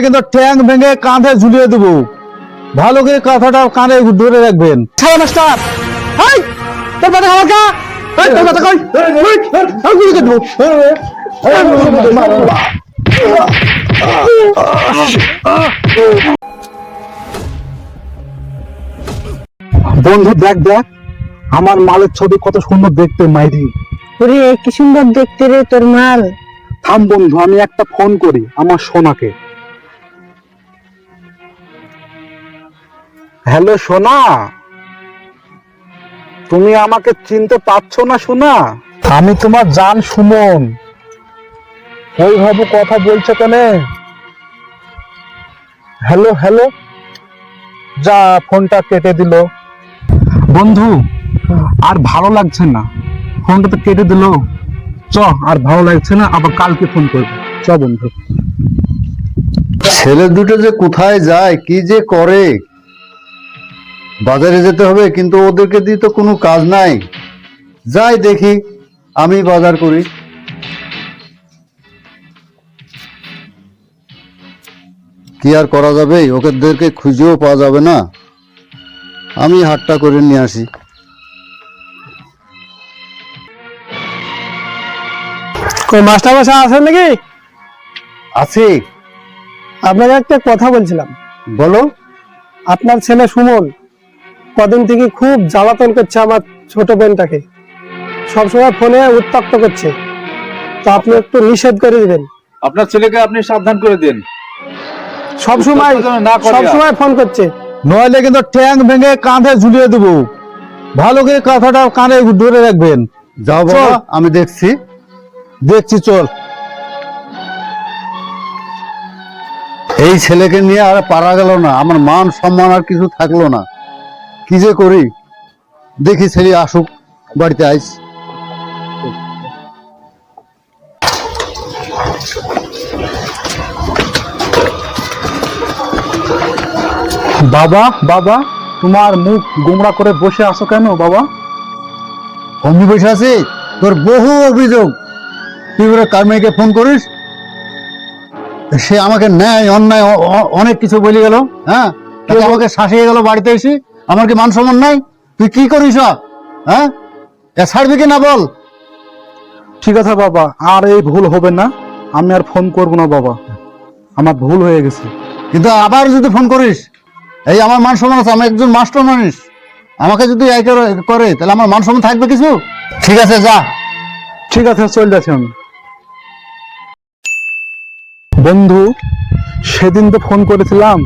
কিন্তু ট্যাং ভেঙে কাঁধে ঝুলিয়ে দেবো। ভালো করে কথাটা কানে ধরে রাখবেন। বন্ধু দেখ দেখ আমার মালের ছবি কত সুন্দর দেখতে মাইরি। ওরে কি সুন্দর দেখতে রে তোর মাল। থাম বন্ধু, আমি একটা ফোন করি আমার সোনাকে। হ্যালো সোনা, তুমি আমাকে চিনতে পারছো না সোনা? আমি তোমার জান সুমন। ওইভাবে কথা বলছো কেন? হ্যালো হ্যালো, যা ফোনটা কেটে দিল। বন্ধু আর ভালো লাগছে না, ফোনটা তো কেটে দিল। চ, আর ভালো লাগছে না, আবার কালকে ফোন করবো। চ বন্ধু। ছেলে দুটো যে কোথায় যায়, কি যে করে। বাজারে যেতে হবে, কিন্তু ওদেরকে দিয়ে তো কোনো কাজ নাই। যাই দেখি, আমি বাজার করি। কি আর করা যাবে, ওদেরকে খুঁজেও পাওয়া যাবে না। আমি হাটটা করে নিয়ে আসি। মাস্টার মশাই আছেন নাকি? আছি। আপনাকে একটা কথা বলছিলাম। বলো। আপনার ছেলে সুমন কদিন থেকে খুব জ্বালাতন করছে আমার ছোট বোনটাকে, সবসময় ফোনে উত্তক্ত করছে। তো আপনি একটু নিষেধ করে দিবেন। আপনার ছেলেকে আপনি সাবধান করে দিন। সবসময় সবসময় ফোন করছে। নইলে কিন্তু ট্যাং ভেঙে কাঁধে ঝুলিয়ে দেবো। ভালো করে কথাটা কানে ধরে রাখবেন। যাও বাবা, আমি দেখছি। দেখছি, চল। এই ছেলেকে নিয়ে আর পারা গেল না, আমার মান সম্মান আর কিছু থাকলো না। কি যে করি, দেখি ছেলে আসুক বাড়িতে। আইস বাবা, বাবা তোমার মুখ গোমড়া করে বসে আছো কেন বাবা? অমনি বসে আছি, তোর বহু অভিযোগ। তুই করে কার মেয়েকে ফোন করিস, সে আমাকে ন্যায় অন্যায় অনেক কিছু বলে গেল। হ্যাঁ, তুই আমাকে শাসিয়ে গেল বাড়িতে এসে। আমার কি মান সম্মান নাই? তুই কি করিস? হ্যাঁ, ছাড়বি কি না বল? ঠিক আছে বাবা, আর এই ভুল হবে না। আমি আর ফোন করব না বাবা, আমার ভুল হয়ে গেছে। কিন্তু আবার যদি ফোন করিস, এই আমার মান সম্মান আছে, আমি একজন মাস্টার মানুষ। আমাকে যদি এই করে তাহলে আমার মান সম্মান থাকবে কিছু? ঠিক আছে, যা। ঠিক আছে, চলে যাচ্ছি আমি। বন্ধু সেদিন তো ফোন করেছিলাম,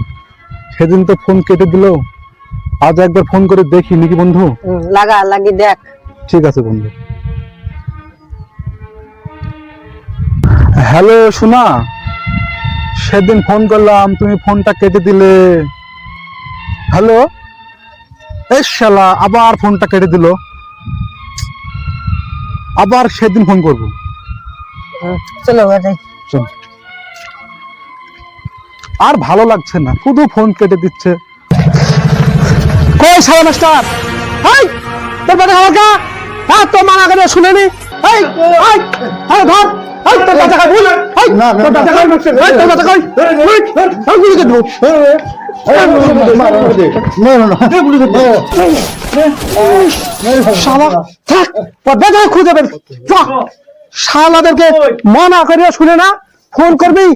সেদিন তো ফোন কেটে দিল। আজ একবার ফোন করে দেখি নাকি বন্ধু। লাগি দেখ। ঠিক আছে বন্ধু। হ্যালো সোনা, সেদিন ফোন করলাম, তুমি ফোনটা কেটে দিলে। হ্যালো, এই শালা আবার ফোনটা কেটে দিল। আবার সেদিন ফোন করবো। চলো বাজাই। চল। আর ভালো লাগছে না, শুধু ফোন কেটে দিচ্ছে। কই শালা মাস্টার? হাই, তোর বাড়ি আমার কা? হ্যাঁ, তোর মানা করে শুনেনি। এই এই এই ধর। এই তোর কথা কই? এই তোর কথা কই? এই তোর কথা কই? এই গুলি কে ধর। শালা থাক, পর্দা ধরে খুঁজে বের। শালাদেরকে মানা করে শুনে না, ফোন করবি।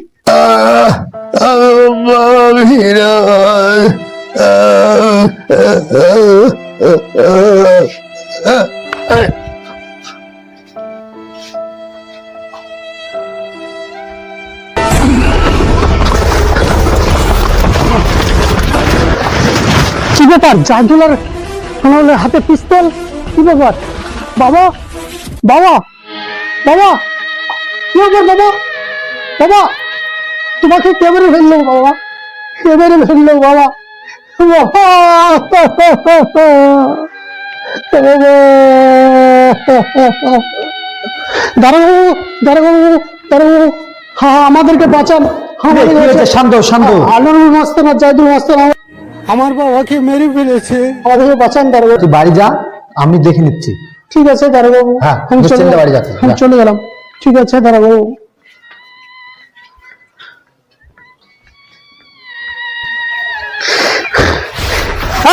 কি ব্যাপার? জাদুলার হাতে পিস্তল, কি ব্যাপার? বাবা, বাবা, বাবা, কি ব্যাপার বাবা? বাবা, তোমাকে কে মেরে ফেললো বাবা? কে মেরে ফেললো বাবা? আমাদেরকে বাঁচান। শান্ত শান্ত। আলুর মাস্তানা, জাদুর মাস্তানা আমার বাবাকে মেরে ফেলেছে। আমাদেরকে বাঁচান দারোগা। তুই বাড়ি যা, আমি দেখে নিচ্ছি। ঠিক আছে দারোগাবু। হ্যাঁ, আমি বাড়ি যাচ্ছি। চলে গেলাম। ঠিক আছে দারোগাবু।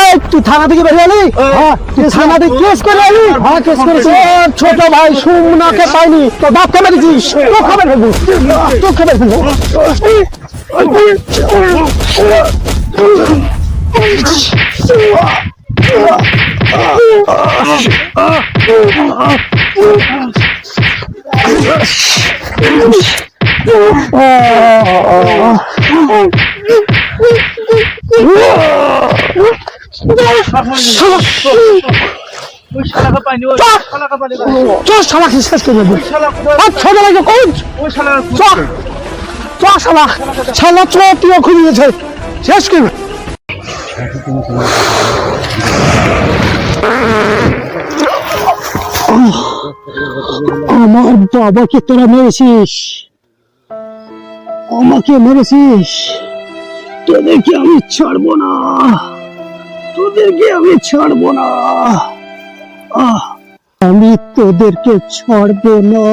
এই তুই থানা থেকে বেরিয়ে এলি? হ্যাঁ, তুই থানা থেকে কেস করে এলি? হ্যাঁ, কেস করেছি। তোর ছোট ভাই সুমনাকে পাইনি, তো বাপকে মেরেছিস, তো খবর ফেলবো, তো খবর ফেলবো। চল শালাকে শেষ করে দেবো। আর ছোট ভাইকে কোন চল চল শালা, শালা চল, তুইও খুঁজে গেছে, শেষ করবে। আমার বাবাকে তোরা মেরেছিস, আমাকে মেরেছিস, তোদেরকে আমি ছাড়বো না, তোদেরকে আমি ছাড়বো না, আমি তোদেরকে ছাড়বো না।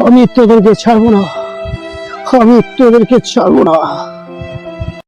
আমি তোদেরকে ছাড়বো না, আমি তোদেরকে ছাড়বো না।